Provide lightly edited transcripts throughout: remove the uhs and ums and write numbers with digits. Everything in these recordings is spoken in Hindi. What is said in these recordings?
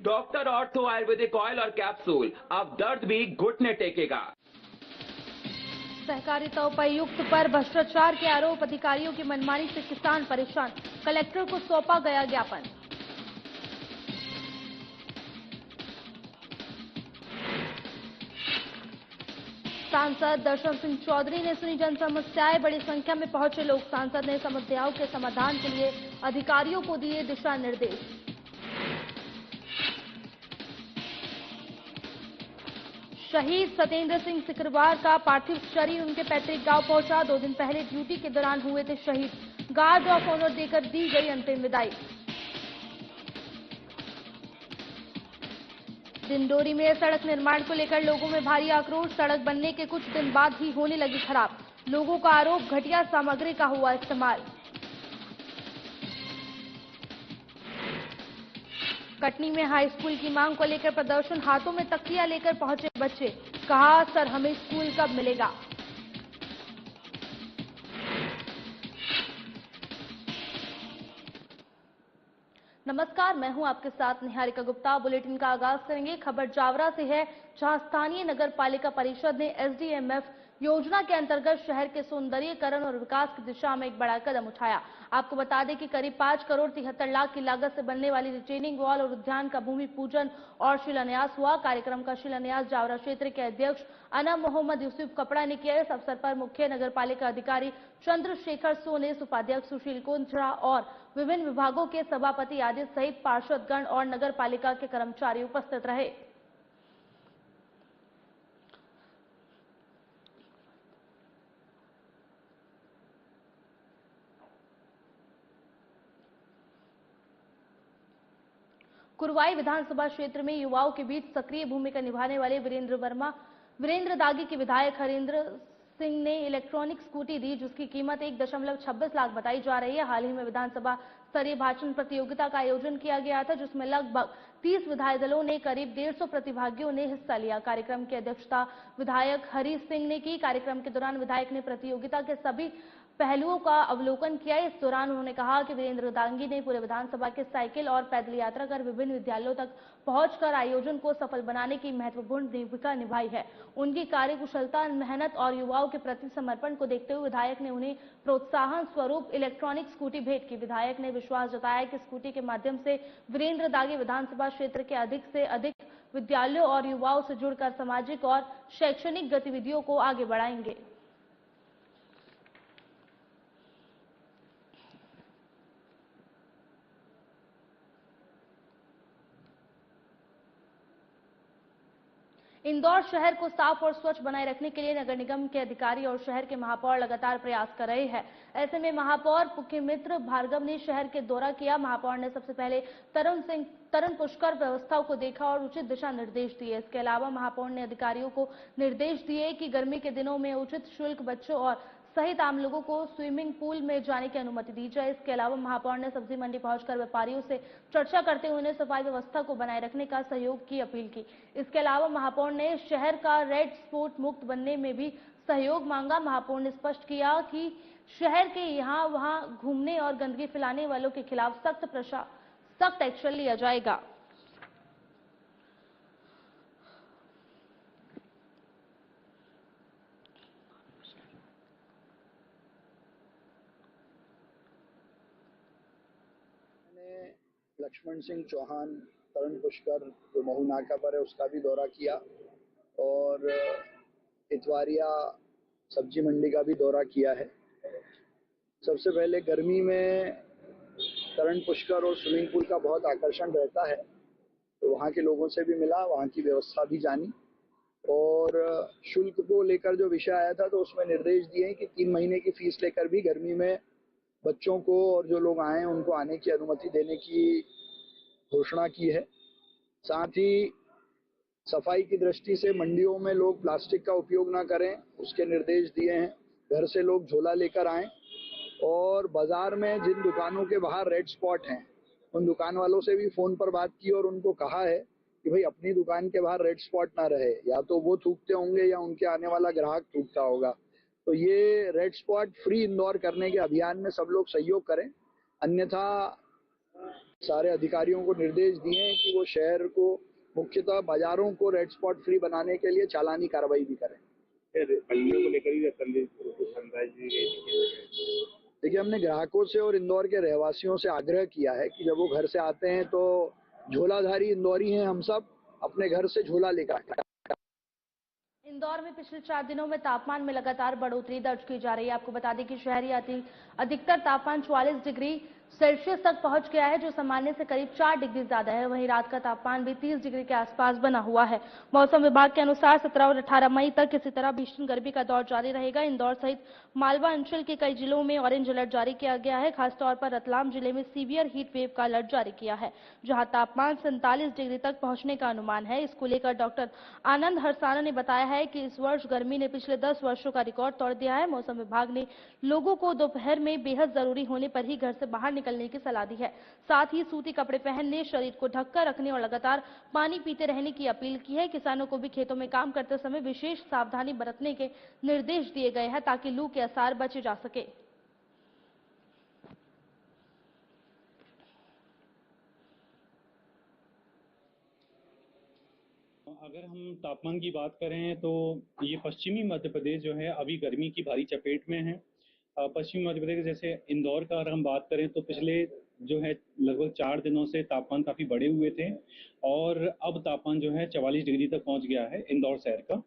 डॉक्टर ऑर्थो आयुर्वेदिक ऑयल और कैप्सूल, अब दर्द भी घुटने टेकेगा। सहकारिता उपायुक्त पर भ्रष्टाचार के आरोप, अधिकारियों की मनमानी से किसान परेशान, कलेक्टर को सौंपा गया ज्ञापन। सांसद दर्शन सिंह चौधरी ने सुनी जन समस्याएं, बड़ी संख्या में पहुंचे लोग। सांसद ने समस्याओं के समाधान के लिए अधिकारियों को दिए दिशा निर्देश। शहीद सत्येंद्र सिंह सिकरवार का पार्थिव शरीर उनके पैतृक गांव पहुंचा। 2 दिन पहले ड्यूटी के दौरान हुए थे शहीद। गार्ड ऑफ ऑनर देकर दी गई अंतिम विदाई। दिंडोरी में सड़क निर्माण को लेकर लोगों में भारी आक्रोश। सड़क बनने के कुछ दिन बाद ही होने लगी खराब। लोगों का आरोप, घटिया सामग्री का हुआ इस्तेमाल। कटनी में हाई स्कूल की मांग को लेकर प्रदर्शन, हाथों में तख्तियां लेकर पहुंचे बच्चे। कहा, सर हमें स्कूल कब मिलेगा। नमस्कार, मैं हूं आपके साथ निहारिका गुप्ता। बुलेटिन का आगाज करेंगे खबर जावरा से है, जहां स्थानीय नगर पालिका परिषद ने एसडीएमएफ योजना के अंतर्गत शहर के सौंदर्यीकरण और विकास की दिशा में एक बड़ा कदम उठाया। आपको बता दें कि करीब 5 करोड़ 73 लाख की लागत से बनने वाली रिटेनिंग वॉल और उद्यान का भूमि पूजन और शिलान्यास हुआ। कार्यक्रम का शिलान्यास जावरा क्षेत्र के अध्यक्ष अनम मोहम्मद यूसुफ कपड़ा ने किया। इस अवसर पर मुख्य नगर पालिका अधिकारी चंद्रशेखर सोनेस, उपाध्यक्ष सुशील कुंजरा और विभिन्न विभागों के सभापति आदि सहित पार्षदगण और नगर पालिका के कर्मचारी उपस्थित रहे। कुरवाई विधानसभा क्षेत्र में युवाओं के बीच सक्रिय भूमिका निभाने वाले वीरेंद्र दागी के विधायक हरेंद्र सिंह ने इलेक्ट्रॉनिक स्कूटी दी, जिसकी कीमत 1.26 लाख बताई जा रही है। हाल ही में विधानसभा स्तरीय भाषण प्रतियोगिता का आयोजन किया गया था, जिसमें लगभग 30 विधायक दलों ने करीब 150 प्रतिभागियों ने हिस्सा लिया। कार्यक्रम की अध्यक्षता विधायक हरी सिंह ने की। कार्यक्रम के दौरान विधायक ने प्रतियोगिता के सभी पहलुओं का अवलोकन किया। इस दौरान उन्होंने कहा कि वीरेंद्र दांगी ने पूरे विधानसभा के साइकिल और पैदल यात्रा कर विभिन्न विद्यालयों तक पहुंचकर आयोजन को सफल बनाने की महत्वपूर्ण भूमिका निभाई है। उनकी कार्यकुशलता, मेहनत और युवाओं के प्रति समर्पण को देखते हुए विधायक ने उन्हें प्रोत्साहन स्वरूप इलेक्ट्रॉनिक स्कूटी भेंट की। विधायक ने विश्वास जताया कि स्कूटी के माध्यम से वीरेंद्र दागी विधानसभा क्षेत्र के अधिक से अधिक विद्यालयों और युवाओं से जुड़कर सामाजिक और शैक्षणिक गतिविधियों को आगे बढ़ाएंगे। इंदौर शहर को साफ और स्वच्छ बनाए रखने के लिए नगर निगम के अधिकारी और शहर के महापौर लगातार प्रयास कर रहे हैं। ऐसे में महापौर पुष्कर भार्गव ने शहर के दौरा किया। महापौर ने सबसे पहले तरण पुष्कर व्यवस्थाओं को देखा और उचित दिशा निर्देश दिए। इसके अलावा महापौर ने अधिकारियों को निर्देश दिए कि गर्मी के दिनों में उचित शुल्क बच्चों और सहित आम लोगों को स्विमिंग पूल में जाने की अनुमति दी जाए। इसके अलावा महापौर ने सब्जी मंडी पहुंचकर व्यापारियों से चर्चा करते हुए उन्हें सफाई व्यवस्था को बनाए रखने का सहयोग की अपील की। इसके अलावा महापौर ने शहर का रेड स्पॉट मुक्त बनने में भी सहयोग मांगा। महापौर ने स्पष्ट किया कि शहर के यहाँ वहां घूमने और गंदगी फैलाने वालों के खिलाफ सख्त एक्शन लिया जाएगा। लक्ष्मण सिंह चौहान तरण पुष्कर जो महू नाका पर है उसका भी दौरा किया और इतवारिया सब्जी मंडी का भी दौरा किया है। सबसे पहले गर्मी में तरण पुष्कर और स्विमिंग पूल का बहुत आकर्षण रहता है, तो वहाँ के लोगों से भी मिला, वहाँ की व्यवस्था भी जानी और शुल्क को लेकर जो विषय आया था तो उसमें निर्देश दिए कि 3 महीने की फीस लेकर भी गर्मी में बच्चों को और जो लोग आए उनको आने की अनुमति देने की घोषणा की है। साथ ही सफाई की दृष्टि से मंडियों में लोग प्लास्टिक का उपयोग ना करें, उसके निर्देश दिए हैं। घर से लोग झोला लेकर आएं और बाजार में जिन दुकानों के बाहर रेड स्पॉट हैं उन दुकान वालों से भी फोन पर बात की और उनको कहा है कि भाई अपनी दुकान के बाहर रेड स्पॉट ना रहे, या तो वो थूकते होंगे या उनके आने वाला ग्राहक थूकता होगा। तो ये रेड स्पॉट फ्री इंदौर करने के अभियान में सब लोग सहयोग करें, अन्यथा सारे अधिकारियों को निर्देश दिए हैं कि वो शहर को मुख्यतः बाजारों को रेड स्पॉट फ्री बनाने के लिए चालानी कार्रवाई भी करें। बल्लियों को लेकर ही देखिए, हमने ग्राहकों से और इंदौर के रहवासियों से आग्रह किया है कि जब वो घर से आते हैं तो झोलाधारी इंदौरी हैं हम सब, अपने घर से झोला लेकर आए। इंदौर में पिछले 4 दिनों में तापमान में लगातार बढ़ोतरी दर्ज की जा रही है। आपको बता दें कि शहरी अधिकतर तापमान 44 डिग्री सेल्सियस तक पहुंच गया है, जो सामान्य से करीब 4 डिग्री ज्यादा है। वहीं रात का तापमान भी 30 डिग्री के आसपास बना हुआ है। मौसम विभाग के अनुसार 17 और 18 मई तक इसी तरह भीषण गर्मी का दौर जारी रहेगा। इंदौर सहित मालवा अंचल के कई जिलों में ऑरेंज अलर्ट जारी किया गया है। खासतौर पर रतलाम जिले में सीवियर हीट वेव का अलर्ट जारी किया है, जहां तापमान 47 डिग्री तक पहुंचने का अनुमान है। इसको लेकर डॉक्टर आनंद हरसाना ने बताया है कि इस वर्ष गर्मी ने पिछले 10 वर्षों का रिकॉर्ड तोड़ दिया है। मौसम विभाग ने लोगों को दोपहर में बेहद जरूरी होने पर ही घर से बाहर निकलने की सलाह दी है। साथ ही सूती कपड़े पहनने, शरीर को ढककर रखने और लगातार पानी पीते रहने की अपील की है। किसानों को भी खेतों में काम करते समय विशेष सावधानी बरतने के निर्देश दिए गए हैं ताकि लू के असर बचे जा सके। अगर हम तापमान की बात करें तो ये पश्चिमी मध्य प्रदेश जो है अभी गर्मी की भारी चपेट में है। पश्चिमी मध्य प्रदेश जैसे इंदौर का अगर हम बात करें तो पिछले जो है लगभग 4 दिनों से तापमान काफ़ी बढ़े हुए थे और अब तापमान जो है 44 डिग्री तक पहुंच गया है इंदौर शहर का।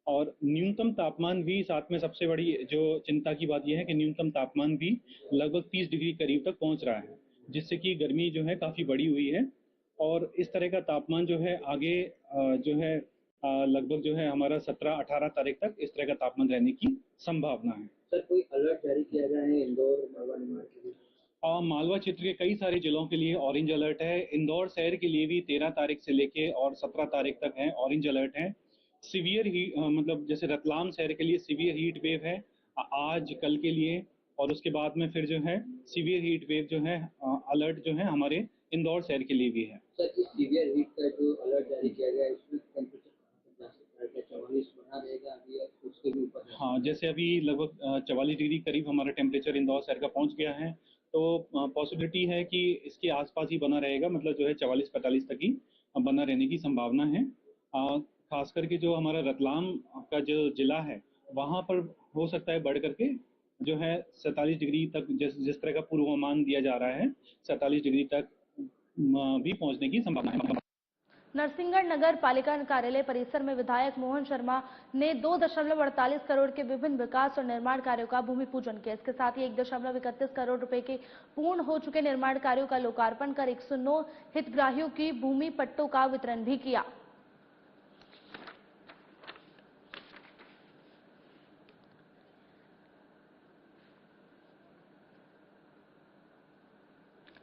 और न्यूनतम तापमान भी साथ में सबसे बड़ी जो चिंता की बात यह है कि न्यूनतम तापमान भी लगभग 30 डिग्री करीब तक पहुंच रहा है, जिससे कि गर्मी जो है काफ़ी बढ़ी हुई है। और इस तरह का तापमान जो है आगे जो है लगभग जो है हमारा 17-18 तारीख तक इस तरह का तापमान रहने की संभावना है। सर, कोई अलर्ट जारी किया गया है इंदौर मालवा निमाड़ के लिए? मालवा क्षेत्र के कई सारे जिलों के लिए ऑरेंज अलर्ट है। इंदौर शहर के लिए भी 13 तारीख से लेके और 17 तारीख तक है ऑरेंज अलर्ट है। सीवियर हीट मतलब जैसे रतलाम शहर के लिए सीवियर हीट वेव है आज कल के लिए, और उसके बाद में फिर जो है सीवियर हीट वेव जो है अलर्ट जो है हमारे इंदौर शहर के लिए भी है। सर, इस सीवियर हीट का जो अलर्ट जारी किया गया है इसमें टेम्परेचर 44 बना रहेगा अभी उसके भी ऊपर? हाँ, जैसे अभी लगभग 44 डिग्री करीब हमारा टेम्परेचर इंदौर शहर का पहुंच गया है, तो पॉसिबिलिटी है कि इसके आसपास ही बना रहेगा, मतलब जो है 44-45 तक ही बना रहने की संभावना है। खास करके जो हमारा रतलाम का जो जिला है वहाँ पर हो सकता है बढ़ करके जो है 47 डिग्री तक, जिस तरह का पूर्वानुमान दिया जा रहा है 47 डिग्री तक भी पहुंचने की संभावना है। नरसिंहगढ़ नगर पालिका कार्यालय परिसर में विधायक मोहन शर्मा ने 2.48 करोड़ के विभिन्न विकास और निर्माण कार्यों का भूमि पूजन किया। इसके साथ ही 1.31 करोड़ रुपए के पूर्ण हो चुके निर्माण कार्यों का लोकार्पण कर 109 हितग्राहियों की भूमि पट्टों का वितरण भी किया।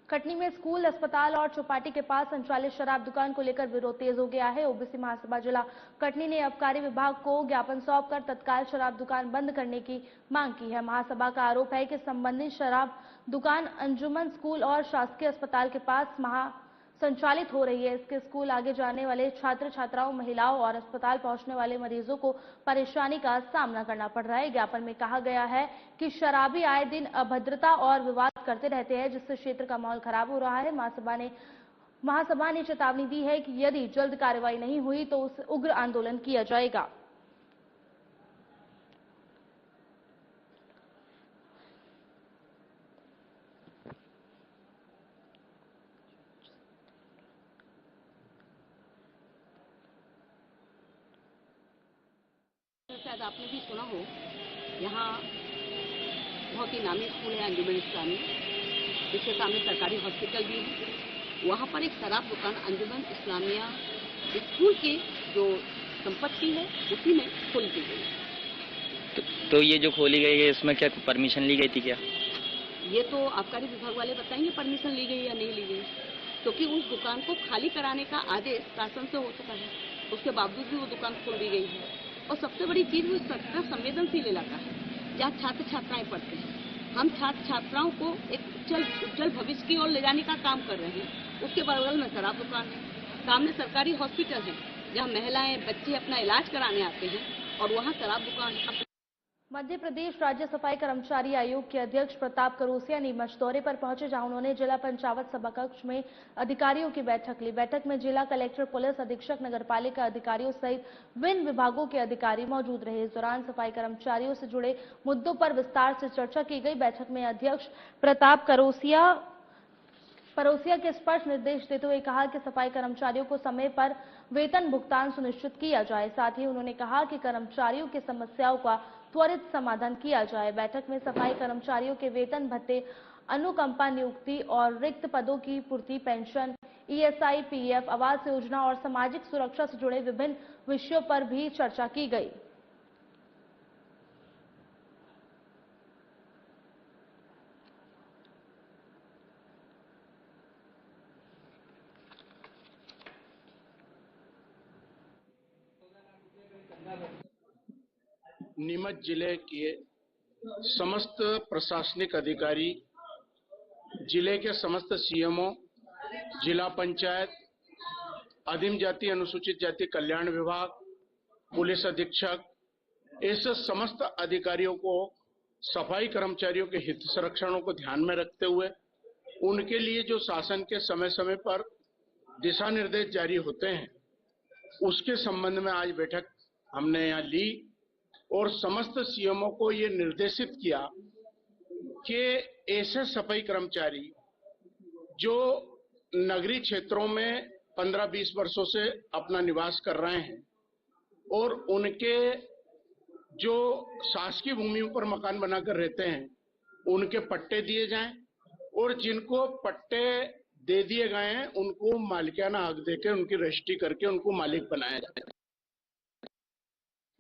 कटनी में स्कूल, अस्पताल और चौपाटी के पास संचालित शराब दुकान को लेकर विरोध तेज हो गया है। ओबीसी महासभा जिला कटनी ने आबकारी विभाग को ज्ञापन सौंपकर तत्काल शराब दुकान बंद करने की मांग की है। महासभा का आरोप है कि संबंधित शराब दुकान अंजुमन स्कूल और शासकीय अस्पताल के पास संचालित हो रही है। इसके स्कूल आगे जाने वाले छात्र छात्राओं, महिलाओं और अस्पताल पहुंचने वाले मरीजों को परेशानी का सामना करना पड़ रहा है। ज्ञापन में कहा गया है कि शराबी आए दिन अभद्रता और विवाद करते रहते हैं, जिससे क्षेत्र का माहौल खराब हो रहा है। महासभा ने चेतावनी दी है कि यदि जल्द कार्रवाई नहीं हुई तो उस उग्र आंदोलन किया जाएगा। शायद आपने भी सुना हो, यहाँ बहुत ही नामी स्कूल है अंजुमन इस्लामी, जिसके सामने सरकारी हॉस्पिटल भी है। वहाँ पर एक शराब दुकान अंजुमन इस्लामिया स्कूल की जो संपत्ति है उसी में खोल दी गई। तो ये जो खोली गई है इसमें क्या परमिशन ली गई थी क्या? ये तो आबकारी विभाग वाले बताएंगे परमिशन ली गई या नहीं ली गई, क्योंकि उस दुकान को खाली कराने का आदेश शासन से हो चुका है, उसके बावजूद भी वो दुकान खोल दी गई है। और सबसे बड़ी चीज वो सबका संवेदनशील इलाका है, जहाँ छात्र छात्राएं पढ़ते हैं। हम छात्र छात्राओं को एक उज्जवल भविष्य की ओर ले जाने का काम कर रहे हैं। उसके बगल में शराब दुकान है, सामने सरकारी हॉस्पिटल है जहाँ महिलाएं, बच्चे अपना इलाज कराने आते हैं, और वहाँ शराब दुकान है। मध्य प्रदेश राज्य सफाई कर्मचारी आयोग के अध्यक्ष प्रताप करोसिया नीमच दौरे पर पहुंचे, जहां उन्होंने जिला पंचायत सभाकक्ष में अधिकारियों की बैठक ली। बैठक में जिला कलेक्टर, पुलिस अधीक्षक, नगरपालिका अधिकारियों सहित विभिन्न विभागों के अधिकारी मौजूद रहे। इस दौरान सफाई कर्मचारियों से जुड़े मुद्दों पर विस्तार से चर्चा की गई। बैठक में अध्यक्ष प्रताप करोसिया के स्पष्ट निर्देश देते हुए कहा कि सफाई कर्मचारियों को समय पर वेतन भुगतान सुनिश्चित किया जाए। साथ ही उन्होंने कहा कि कर्मचारियों की समस्याओं का त्वरित समाधान किया जाए। बैठक में सफाई कर्मचारियों के वेतन भत्ते, अनुकंपा नियुक्ति और रिक्त पदों की पूर्ति, pension, ESI, PF, Awas Yojana और सामाजिक सुरक्षा से जुड़े विभिन्न विषयों पर भी चर्चा की गई। नीमच जिले के समस्त प्रशासनिक अधिकारी, जिले के समस्त सीएमओ, जिला पंचायत, आदिम जाति अनुसूचित जाति कल्याण विभाग, पुलिस अधीक्षक, इस समस्त अधिकारियों को सफाई कर्मचारियों के हित संरक्षणों को ध्यान में रखते हुए उनके लिए जो शासन के समय समय पर दिशा निर्देश जारी होते हैं, उसके संबंध में आज बैठक हमने यहाँ ली और समस्त सीएमओ को ये निर्देशित किया कि ऐसे सफाई कर्मचारी जो नगरीय क्षेत्रों में 15-20 वर्षों से अपना निवास कर रहे हैं और उनके जो शासकीय भूमियों पर मकान बनाकर रहते हैं, उनके पट्टे दिए जाएं और जिनको पट्टे दे दिए गए हैं उनको मालिकाना हक देकर उनकी रजिस्ट्री करके उनको मालिक बनाया जाए।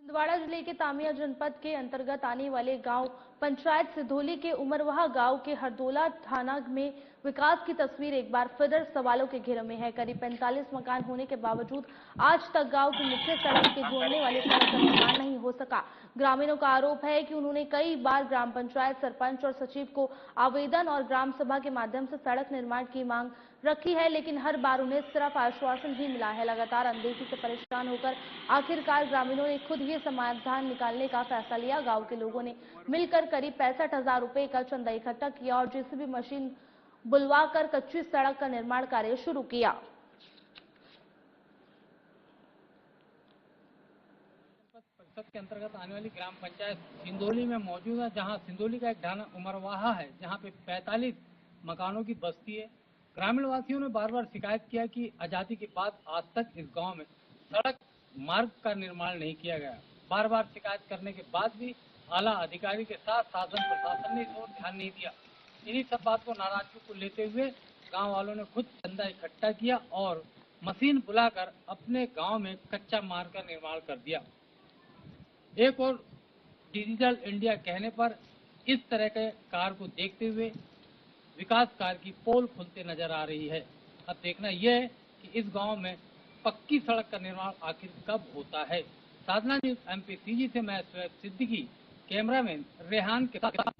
छिंदवाड़ा जिले के तामिया जनपद के अंतर्गत आने वाले गांव पंचायत सिधोली के उमरवाहा गांव के हरदोला थाना में विकास की तस्वीर एक बार फिर सवालों के घेरे में है। करीब 45 मकान होने के बावजूद आज तक गांव की मुख्य सड़क के जोड़ने वाली सड़क का निर्माण नहीं हो सका। ग्रामीणों का आरोप है कि उन्होंने कई बार ग्राम पंचायत सरपंच और सचिव को आवेदन और ग्राम सभा के माध्यम से सड़क निर्माण की मांग रखी है, लेकिन हर बार उन्हें सिर्फ आश्वासन ही मिला है। लगातार अनदेखी से परेशान होकर आखिरकार ग्रामीणों ने खुद ही समाधान निकालने का फैसला लिया। गांव के लोगों ने मिलकर करीब 65,000 रुपए का चंदा इकट्ठा किया और जेसीबी मशीन बुलवाकर कच्ची सड़क का निर्माण कार्य शुरू किया। परिषद के अंतर्गत आने वाली ग्राम पंचायत सिंदोली में मौजूद है, जहां सिंदोली का एक ढाना उमरवाहा है, जहां पे 45 मकानों की बस्ती है। ग्रामीण वासियों ने बार बार शिकायत किया कि आजादी के बाद आज तक इस गांव में सड़क मार्ग का निर्माण नहीं किया गया। बार बार शिकायत करने के बाद भी आला अधिकारी के साथ शासन प्रशासन ने इस ओर ध्यान नहीं दिया। इन्हीं सब बात को नाराजगी को लेते हुए गांव वालों ने खुद चंदा इकट्ठा किया और मशीन बुलाकर अपने गांव में कच्चा मार्ग का निर्माण कर दिया। एक और डिजिटल इंडिया कहने पर इस तरह के कार्य को देखते हुए विकास कार्य की पोल खुलते नजर आ रही है। अब देखना यह है कि इस गांव में पक्की सड़क का निर्माण आखिर कब होता है। साधना न्यूज एमपीसीजी से मैं सुएब सिद्दीकी, कैमरामैन रेहान के साथ।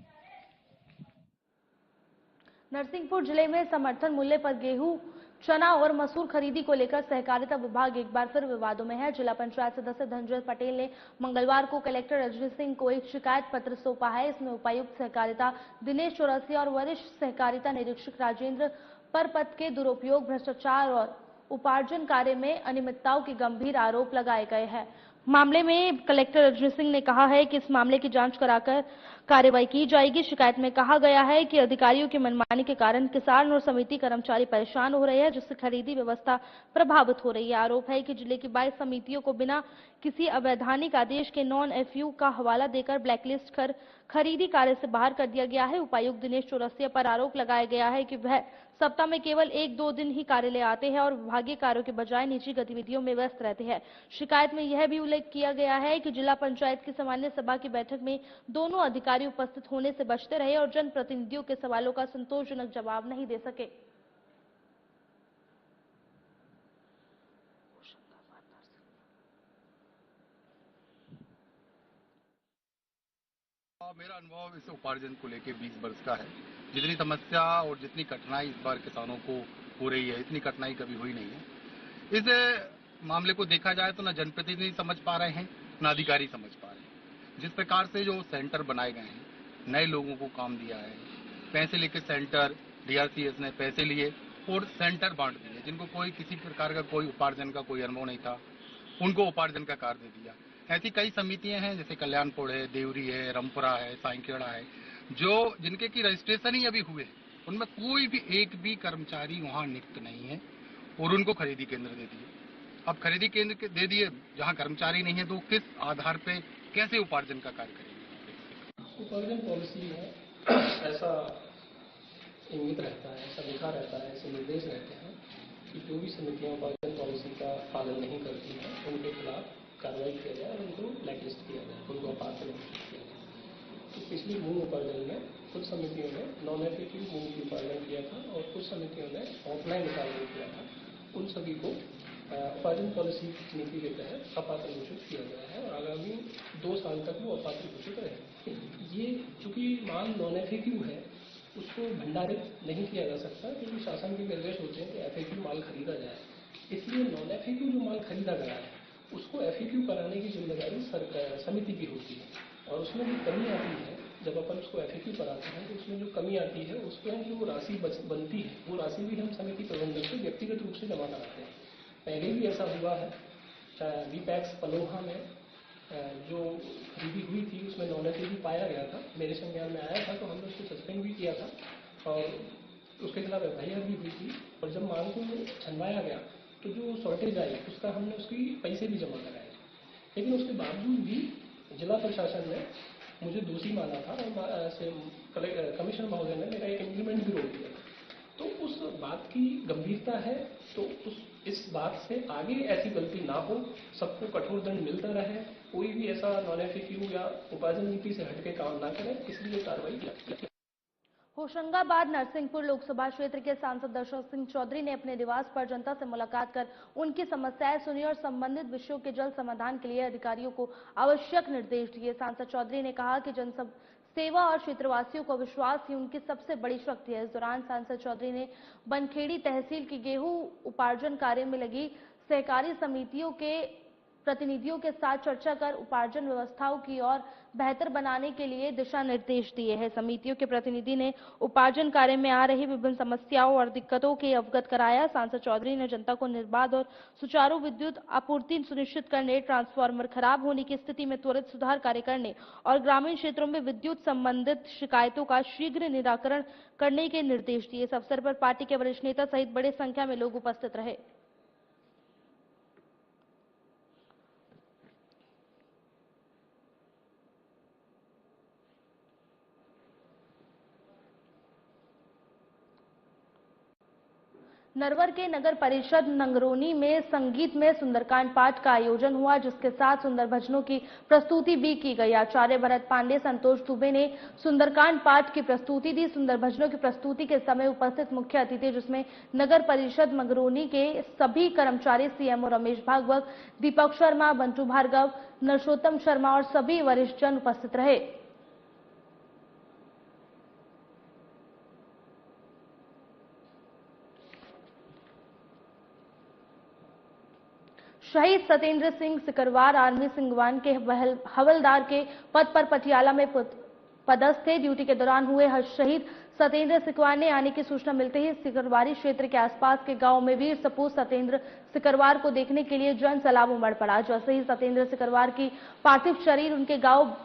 नरसिंहपुर जिले में समर्थन मूल्य पर गेहूं, चना और मसूर खरीदी को लेकर सहकारिता विभाग एक बार फिर विवादों में है। जिला पंचायत सदस्य धनंजय पटेल ने मंगलवार को कलेक्टर रजनी सिंह को एक शिकायत पत्र सौंपा है। इसमें उपायुक्त सहकारिता दिनेश चौरसिया और वरिष्ठ सहकारिता निरीक्षक राजेंद्र पर पद के दुरुपयोग, भ्रष्टाचार और उपार्जन कार्य में अनियमितताओं के गंभीर आरोप लगाए गए हैं। मामले में कलेक्टर रजनी सिंह ने कहा है कि इस मामले की जांच कराकर कार्रवाई की जाएगी। शिकायत में कहा गया है कि अधिकारियों की मनमानी के कारण किसान और समिति कर्मचारी परेशान हो रहे हैं, जिससे खरीदी व्यवस्था प्रभावित हो रही है। आरोप है कि जिले की 22 समितियों को बिना किसी अवैधानिक आदेश के नॉन एफयू का हवाला देकर ब्लैकलिस्ट कर खरीदी कार्य से बाहर कर दिया गया है। उपायुक्त दिनेश चौरसिया पर आरोप लगाया गया है कि वह सप्ताह में केवल 1-2 दिन ही कार्यालय आते हैं और विभागीय कार्यों के बजाय निजी गतिविधियों में व्यस्त रहते हैं। शिकायत में यह भी उल्लेख किया गया है कि जिला पंचायत की सामान्य सभा की बैठक में दोनों अधिकारी उपस्थित होने से बचते रहे और जनप्रतिनिधियों के सवालों का संतोषजनक जवाब नहीं दे सके। मेरा अनुभव इस उपार्जन को लेकर 20 वर्ष का है। जितनी समस्या और जितनी कठिनाई इस बार किसानों को हो रही है, इतनी कठिनाई कभी हुई नहीं है। इस मामले को देखा जाए तो न जनप्रतिनिधि समझ पा रहे हैं, न अधिकारी समझ पा रहे हैं। जिस प्रकार से जो सेंटर बनाए गए हैं, नए लोगों को काम दिया है, पैसे लेके सेंटर, डीआरसीएस ने पैसे लिए और सेंटर बांट दिए, जिनको कोई किसी प्रकार का कोई उपार्जन का कोई अनुभव नहीं था, उनको उपार्जन का कार्य दे दिया। ऐसी कई समितियां हैं, जैसे कल्याणपुर है, देवरी है, रामपुरा है, साइकेड़ा है, जो जिनके की रजिस्ट्रेशन ही अभी हुए, उनमें कोई भी एक भी कर्मचारी वहां नियुक्त नहीं है और उनको खरीदी केंद्र दे दिए। अब खरीदी केंद्र दे दिए, जहां कर्मचारी नहीं है तो किस आधार पे कैसे उपार्जन का कार्य करेंगे? उपार्जन पॉलिसी में ऐसा इंगित रहता है, ऐसा लिखा रहता है, ऐसे निर्देश रहते हैं कि जो भी समितियां उपार्जन पॉलिसी का पालन नहीं करती हैं उनके खिलाफ कार्रवाई किया जाए और उनको ब्लैक लिस्ट किया जाए, उनको अपात्र घोषित किया जाए। तो पिछली मूंग उपार्जन में कुछ समितियों ने नॉन एफिशिएंट मूंग की उपार्जन किया था और कुछ समितियों ने ऑफलाइन उपार्जन किया था। उन सभी को उपार्जन पॉलिसी नीति के तहत अपात्र घोषित किया गया है और आगामी 2 साल तक वो अपात्र घोषित रहे। ये चूंकि माल नॉन एफएक्यू है, उसको भंडारित नहीं किया जा सकता, क्योंकि शासन के निर्देश होते हैं कि एफएक्यू माल खरीदा जाए। इसलिए नॉन एफएक्यू जो माल खरीदा गया है उसको एफएक्यू कराने की जिम्मेदारी समिति की होती है और उसमें जो कमी आती है, जब अपन उसको एफएक्यू कराते हैं तो उसमें जो कमी आती है उसमें जो राशि बनती है वो राशि भी हम समिति प्रबंधक से व्यक्तिगत रूप से जमा कराते हैं। पहले भी ऐसा हुआ है, वीपैक्स पलोहा में जो खरीदी हुई थी उसमें नॉन एफएक्यू पाया गया था, मेरे संज्ञान में आया था, तो हमने उसको सस्पेंड भी किया था और उसके खिलाफ एफआईआर भी हुई थी। और जब माल को छनवाया गया तो जो शॉर्टेज आई उसका हमने उसकी पैसे भी जमा कराए, लेकिन उसके बावजूद भी जिला प्रशासन ने मुझे दोषी माना था और कमिश्नर महोदय ने मेरा एक इंक्रीमेंट भी रोक दिया। तो उस बात की गंभीरता है, तो इस बात से आगे ऐसी गलती ना हो, सबको कठोर दंड मिलता रहे, कोई भी ऐसा नॉन एफएक्यू या उपार्जन नीति से हटके काम ना करे, इसलिए कार्रवाई की। होशंगाबाद नरसिंहपुर लोकसभा क्षेत्र के सांसद दर्शन सिंह चौधरी ने अपने निवास पर जनता से मुलाकात कर उनकी समस्याएं सुनी और संबंधित विषयों के जल्द समाधान के लिए अधिकारियों को आवश्यक निर्देश दिए। सांसद चौधरी ने कहा कि जन सेवा और क्षेत्रवासियों को विश्वास ही उनकी सबसे बड़ी शक्ति है। इस दौरान सांसद चौधरी ने बनखेड़ी तहसील की गेहूं उपार्जन कार्य में लगी सहकारी समितियों के प्रतिनिधियों के साथ चर्चा कर उपार्जन व्यवस्थाओं की और बेहतर बनाने के लिए दिशा निर्देश दिए हैं। समितियों के प्रतिनिधि ने उपार्जन कार्य में आ रही विभिन्न समस्याओं और दिक्कतों के अवगत कराया। सांसद चौधरी ने जनता को निर्बाध और सुचारू विद्युत आपूर्ति सुनिश्चित करने, ट्रांसफार्मर खराब होने की स्थिति में त्वरित सुधार कार्य करने और ग्रामीण क्षेत्रों में विद्युत संबंधित शिकायतों का शीघ्र निराकरण करने के निर्देश दिए। इस अवसर पर पार्टी के वरिष्ठ नेता सहित बड़ी संख्या में लोग उपस्थित रहे। नरवर के नगर परिषद नंगरोनी में संगीत में सुंदरकांड पाठ का आयोजन हुआ, जिसके साथ सुंदर भजनों की प्रस्तुति भी की गई। आचार्य भरत पांडे, संतोष दुबे ने सुंदरकांड पाठ की प्रस्तुति दी। सुंदर भजनों की प्रस्तुति के समय उपस्थित मुख्य अतिथि, जिसमें नगर परिषद नंगरोनी के सभी कर्मचारी, सीएमओ रमेश भागवत, दीपक शर्मा, बंटू भार्गव, नरसोत्तम शर्मा और सभी वरिष्ठ जन उपस्थित रहे। शहीद सत्येंद्र सिंह सिकरवार आर्मी सिंगवान के हवलदार के पद पर पटियाला में पदस्थ थे। ड्यूटी के दौरान हुए शहीद सत्येंद्र सिकरवार ने आने की सूचना मिलते ही सिकरवारी क्षेत्र के आसपास के गांव में वीर सपूत सत्येंद्र सिकरवार को देखने के लिए जन सैलाब उमड़ पड़ा। जैसे ही सत्येंद्र सिकरवार की पार्थिव शरीर उनके गांव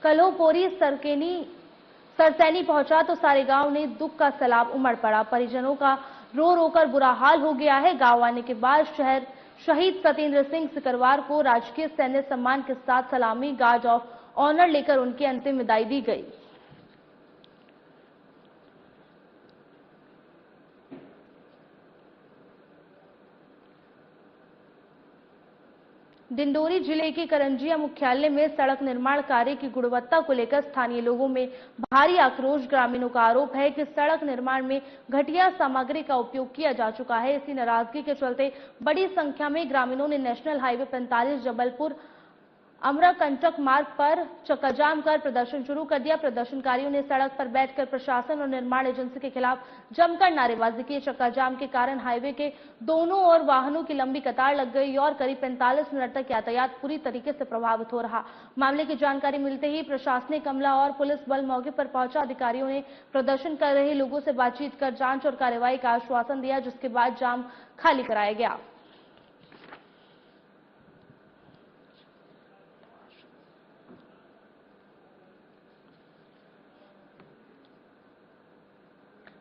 कलोपोरी सरसैनी पहुंचा तो सारे गांव ने दुख का सैलाब उमड़ पड़ा। परिजनों का रो रो कर बुरा हाल हो गया है। गांव आने के बाद शहीद सत्येंद्र सिंह सिकरवार को राजकीय सैन्य सम्मान के साथ सलामी, गार्ड ऑफ ऑनर लेकर उनकी अंतिम विदाई दी गई। डिंडोरी जिले के करंजिया मुख्यालय में सड़क निर्माण कार्य की गुणवत्ता को लेकर स्थानीय लोगों में भारी आक्रोश। ग्रामीणों का आरोप है कि सड़क निर्माण में घटिया सामग्री का उपयोग किया जा चुका है। इसी नाराजगी के चलते बड़ी संख्या में ग्रामीणों ने नेशनल हाईवे 45 जबलपुर अमराकंटक मार्ग पर चक्काजाम कर प्रदर्शन शुरू कर दिया। प्रदर्शनकारियों ने सड़क पर बैठकर प्रशासन और निर्माण एजेंसी के खिलाफ जमकर नारेबाजी की। चक्काजाम के कारण हाईवे के दोनों ओर वाहनों की लंबी कतार लग गई और करीब 45 मिनट तक यातायात पूरी तरीके से प्रभावित हो रहा। मामले की जानकारी मिलते ही प्रशासनिक अमला और पुलिस बल मौके पर पहुंचा। अधिकारियों ने प्रदर्शन कर रहे लोगों से बातचीत कर जांच और कार्रवाई का आश्वासन दिया, जिसके बाद जाम खाली कराया गया।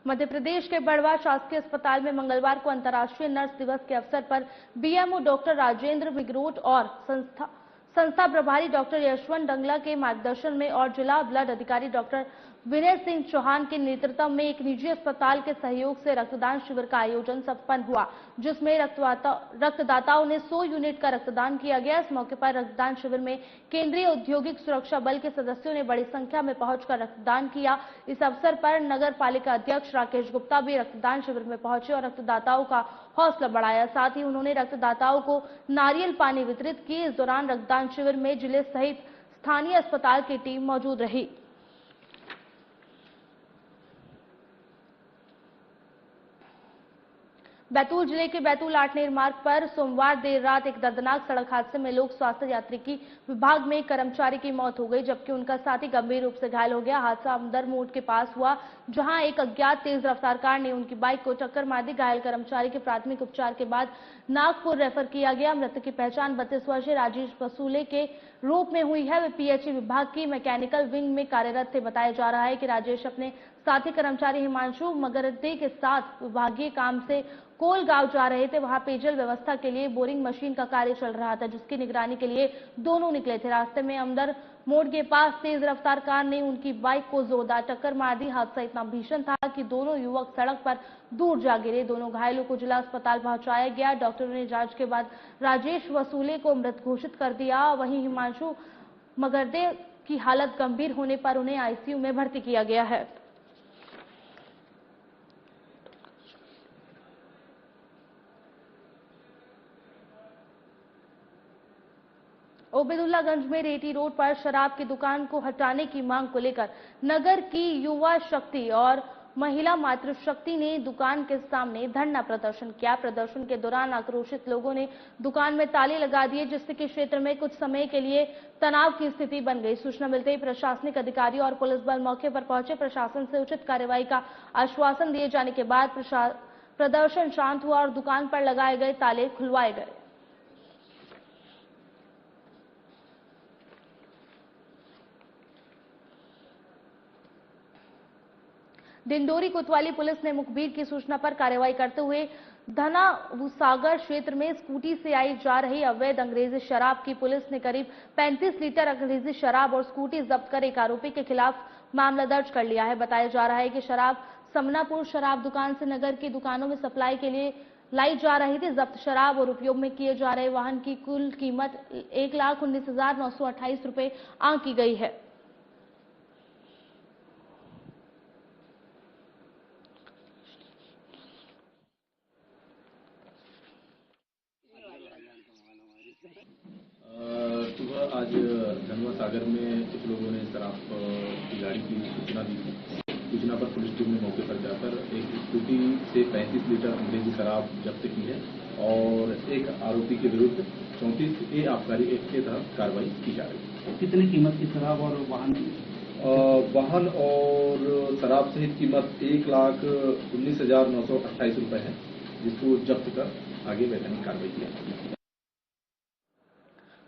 मध्य प्रदेश के बड़वा शासकीय अस्पताल में मंगलवार को अंतर्राष्ट्रीय नर्स दिवस के अवसर पर बीएमओ डॉक्टर राजेंद्र मिग्रोट और संस्था प्रभारी डॉक्टर यशवंत डंगला के मार्गदर्शन में और जिला ब्लड अधिकारी डॉक्टर विनय सिंह चौहान के नेतृत्व में एक निजी अस्पताल के सहयोग से रक्तदान शिविर का आयोजन संपन्न हुआ, जिसमें रक्तदाताओं ने 100 यूनिट का रक्तदान किया गया। इस मौके पर रक्तदान शिविर में केंद्रीय औद्योगिक सुरक्षा बल के सदस्यों ने बड़ी संख्या में पहुंचकर रक्तदान किया। इस अवसर पर नगर पालिका अध्यक्ष राकेश गुप्ता भी रक्तदान शिविर में पहुंचे और रक्तदाताओं का हौसला बढ़ाया। साथ ही उन्होंने रक्तदाताओं को नारियल पानी वितरित किए। इस दौरान रक्तदान शिविर में जिले सहित स्थानीय अस्पताल की टीम मौजूद रही। बैतूल जिले के बैतूल आठनेर मार्ग पर सोमवार देर रात एक दर्दनाक सड़क हादसे में लोक स्वास्थ्य यात्री विभाग में एक कर्मचारी की मौत हो गई, जबकि उनका साथी गंभीर रूप से घायल हो गया। हादसा अमदर मोड़ के पास हुआ, जहां एक अज्ञात तेज रफ्तार कार ने उनकी बाइक को टक्कर मार दी। घायल कर्मचारी के प्राथमिक उपचार के बाद नागपुर रेफर किया गया। मृतक की पहचान 32 वर्षीय राजेश वसूले के रूप में हुई है। वे पीएचई विभाग की मैकेनिकल विंग में कार्यरत थे। बताया जा रहा है कि राजेश अपने साथी कर्मचारी हिमांशु मगरदे के साथ विभागीय काम से कोल गांव जा रहे थे। वहां पेयजल व्यवस्था के लिए बोरिंग मशीन का कार्य चल रहा था, जिसकी निगरानी के लिए दोनों निकले थे। रास्ते में अमदर मोड़ के पास तेज रफ्तार कार ने उनकी बाइक को जोरदार टक्कर मार दी। हादसा इतना भीषण था कि दोनों युवक सड़क पर दूर जा गिरे। दोनों घायलों को जिला अस्पताल पहुंचाया गया। डॉक्टरों ने जांच के बाद राजेश वसूले को मृत घोषित कर दिया। वहीं हिमांशु मगरदे की हालत गंभीर होने पर उन्हें आईसीयू में भर्ती किया गया है। ओबेदुल्लागंज में रेटी रोड पर शराब की दुकान को हटाने की मांग को लेकर नगर की युवा शक्ति और महिला मातृशक्ति ने दुकान के सामने धरना प्रदर्शन किया। प्रदर्शन के दौरान आक्रोशित लोगों ने दुकान में ताले लगा दिए, जिससे कि क्षेत्र में कुछ समय के लिए तनाव की स्थिति बन गई। सूचना मिलते ही प्रशासनिक अधिकारी और पुलिस बल मौके पर पहुंचे। प्रशासन से उचित कार्रवाई का आश्वासन दिए जाने के बाद प्रदर्शन शांत हुआ और दुकान पर लगाए गए ताले खुलवाए गए। डिंडोरी कोतवाली पुलिस ने मुखबिर की सूचना पर कार्रवाई करते हुए धनासागर क्षेत्र में स्कूटी से आई जा रही अवैध अंग्रेजी शराब की पुलिस ने करीब 35 लीटर अंग्रेजी शराब और स्कूटी जब्त कर एक आरोपी के खिलाफ मामला दर्ज कर लिया है। बताया जा रहा है कि शराब समनापुर शराब दुकान से नगर की दुकानों में सप्लाई के लिए लाई जा रही थी। जब्त शराब और उपयोग में किए जा रहे वाहन की कुल कीमत 1,19,928 रुपए आंकी गई है। सुबह आज धनवा सागर में कुछ लोगों ने शराब की गाड़ी की सूचना दी थी। सूचना पर पुलिस टीम ने मौके पर जाकर एक स्कूटी से 35 लीटर अंग्रेजी शराब जब्त की है और एक आरोपी के विरुद्ध 34A आबकारी एक्ट के तहत कार्रवाई की जा रही है। कितनी कीमत की शराब और वाहन और शराब सहित कीमत 1,19,928 रुपए है, जिसको जब्त कर आगे वैधानिक कार्रवाई की जाएगी।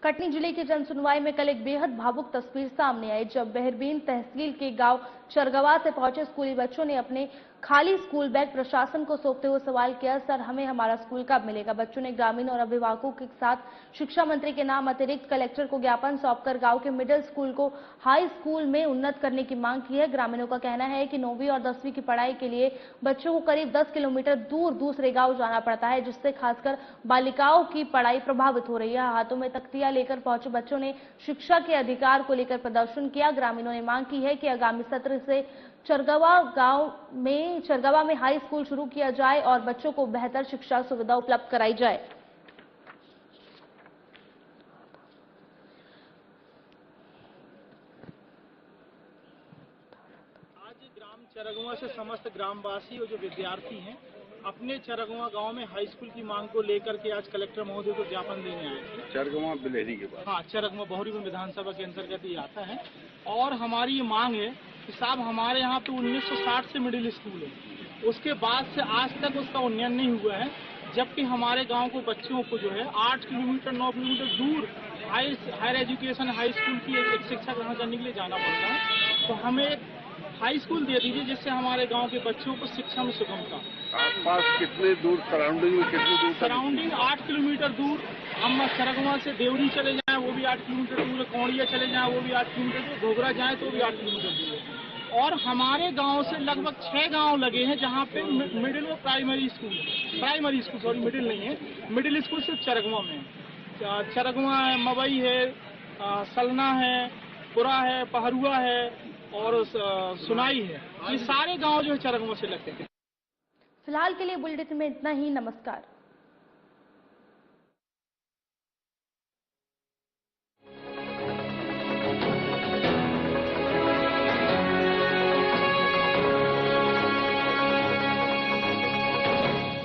कटनी जिले की जनसुनवाई में कल एक बेहद भावुक तस्वीर सामने आई, जब बहरबीन तहसील के गांव चरगवा से पहुंचे स्कूली बच्चों ने अपने खाली स्कूल बैग प्रशासन को सौंपते हुए सवाल किया, सर हमें हमारा स्कूल कब मिलेगा। बच्चों ने ग्रामीण और अभिभावकों के साथ शिक्षा मंत्री के नाम अतिरिक्त कलेक्टर को ज्ञापन सौंपकर गांव के मिडिल स्कूल को हाई स्कूल में उन्नत करने की मांग की है। ग्रामीणों का कहना है कि 9वीं और 10वीं की पढ़ाई के लिए बच्चों को करीब 10 किलोमीटर दूर दूसरे गाँव जाना पड़ता है, जिससे खासकर बालिकाओं की पढ़ाई प्रभावित हो रही है। हाथों में तख्तियां लेकर पहुंचे बच्चों ने शिक्षा के अधिकार को लेकर प्रदर्शन किया। ग्रामीणों ने मांग की है कि आगामी सत्र से चरगवा में हाई स्कूल शुरू किया जाए और बच्चों को बेहतर शिक्षा सुविधा उपलब्ध कराई जाए। चरगुआ से समस्त ग्रामवासी और जो विद्यार्थी हैं अपने चरगुआ गांव में हाई स्कूल की मांग को लेकर के आज कलेक्टर महोदय को ज्ञापन देने आए थे। चरगुआ बिलेरी के पास। हाँ, चरगुआ बहुरीगुन विधानसभा के अंतर्गत ये आता है और हमारी ये मांग है कि साहब हमारे यहाँ पे 1960 से मिडिल स्कूल है, उसके बाद से आज तक उसका उन्नयन नहीं हुआ है, जबकि हमारे गांव को बच्चों को जो है 8 किलोमीटर 9 किलोमीटर दूर हायर एजुकेशन हाई स्कूल की एक शिक्षा ग्रहण करने के लिए जाना पड़ता है। तो हमें एक हाई स्कूल दे दीजिए जिससे हमारे गांव के बच्चों को शिक्षा में सुगमता। आसपास कितने दूर, सराउंडिंग में कितनी दूर? सराउंडिंग 8 किलोमीटर दूर। हम चरगुआ से देवरी चले जाएं वो भी 8 किलोमीटर दूर है, कौड़िया चले जाएं वो भी 8 किलोमीटर दूर, घोघरा जाएं तो भी 8 किलोमीटर दूर है। और हमारे गांव से लगभग 6 गांव लगे हैं जहां पे मिडिल और प्राइमरी स्कूल सॉरी मिडिल नहीं है, मिडिल स्कूल सिर्फ चरगुआ में है। चरगुआ है, मवई है, सलना है, पुरा है, पहरुआ है और सुनाई है। ये सारे गांव जो है चरगुआ से लगते हैं। फिलहाल के लिए बुलेटिन में इतना ही। नमस्कार।